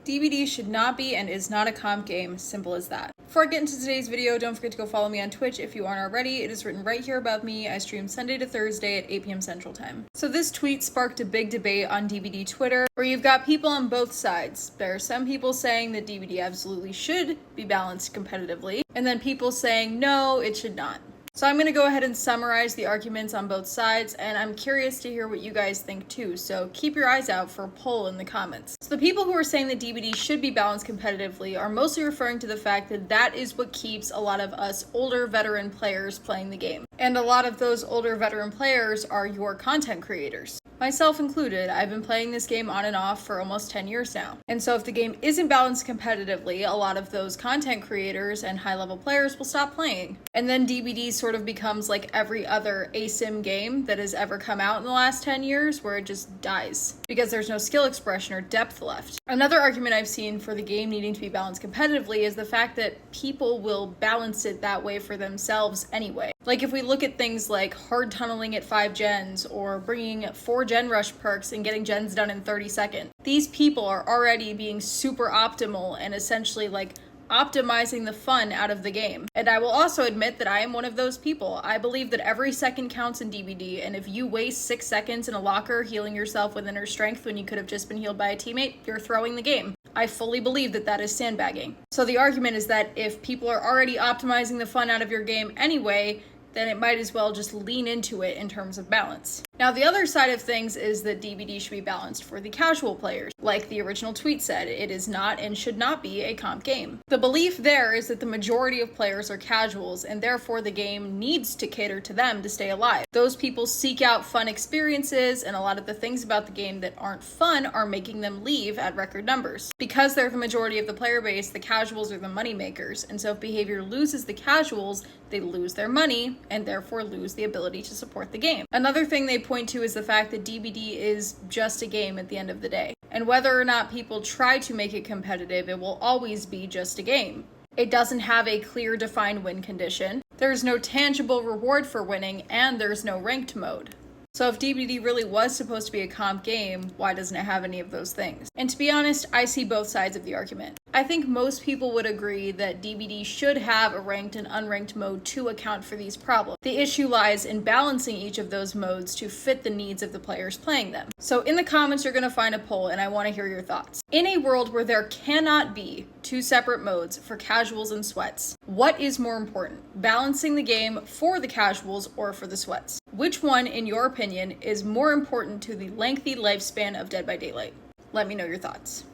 DBD should not be and is not a comp game, simple as that. Before I get into today's video, don't forget to go follow me on Twitch if you aren't already. It is written right here about me. I stream Sunday to Thursday at 8 p.m. Central Time. So this tweet sparked a big debate on DBD Twitter, where you've got people on both sides. There are some people saying that DBD absolutely should be balanced competitively, and then people saying no, it should not. So I'm going to go ahead and summarize the arguments on both sides, and I'm curious to hear what you guys think too, so keep your eyes out for a poll in the comments. So the people who are saying that DBD should be balanced competitively are mostly referring to the fact that that is what keeps a lot of us older veteran players playing the game. And a lot of those older veteran players are your content creators. Myself included, I've been playing this game on and off for almost 10 years now. And so if the game isn't balanced competitively, a lot of those content creators and high-level players will stop playing. And then DBD sort of becomes like every other ASIM game that has ever come out in the last 10 years, where it just dies because there's no skill expression or depth left. Another argument I've seen for the game needing to be balanced competitively is the fact that people will balance it that way for themselves anyway. Like if we look at things like hard tunneling at 5 gens or bringing 4 gen rush perks and getting gens done in 30 seconds, these people are already being super optimal and essentially like optimizing the fun out of the game. And I will also admit that I am one of those people. I believe that every second counts in DBD, and if you waste 6 seconds in a locker healing yourself with inner strength when you could have just been healed by a teammate, you're throwing the game. I fully believe that that is sandbagging. So the argument is that if people are already optimizing the fun out of your game anyway, then it might as well just lean into it in terms of balance. Now, the other side of things is that DBD should be balanced for the casual players. Like the original tweet said, it is not and should not be a comp game. The belief there is that the majority of players are casuals, and therefore the game needs to cater to them to stay alive. Those people seek out fun experiences, and a lot of the things about the game that aren't fun are making them leave at record numbers. Because they're the majority of the player base, the casuals are the money makers, and so if behavior loses the casuals, they lose their money, and therefore lose the ability to support the game. Another thing they point to is the fact that DBD is just a game at the end of the day. And whether or not people try to make it competitive, it will always be just a game. It doesn't have a clear defined win condition. There's no tangible reward for winning, and there's no ranked mode. So if DBD really was supposed to be a comp game, why doesn't it have any of those things? And to be honest, I see both sides of the argument. I think most people would agree that DBD should have a ranked and unranked mode to account for these problems. The issue lies in balancing each of those modes to fit the needs of the players playing them. So in the comments, you're going to find a poll, and I want to hear your thoughts. In a world where there cannot be 2 separate modes for casuals and sweats, what is more important, balancing the game for the casuals or for the sweats? Which one, in your opinion, is more important to the lengthy lifespan of Dead by Daylight? Let me know your thoughts.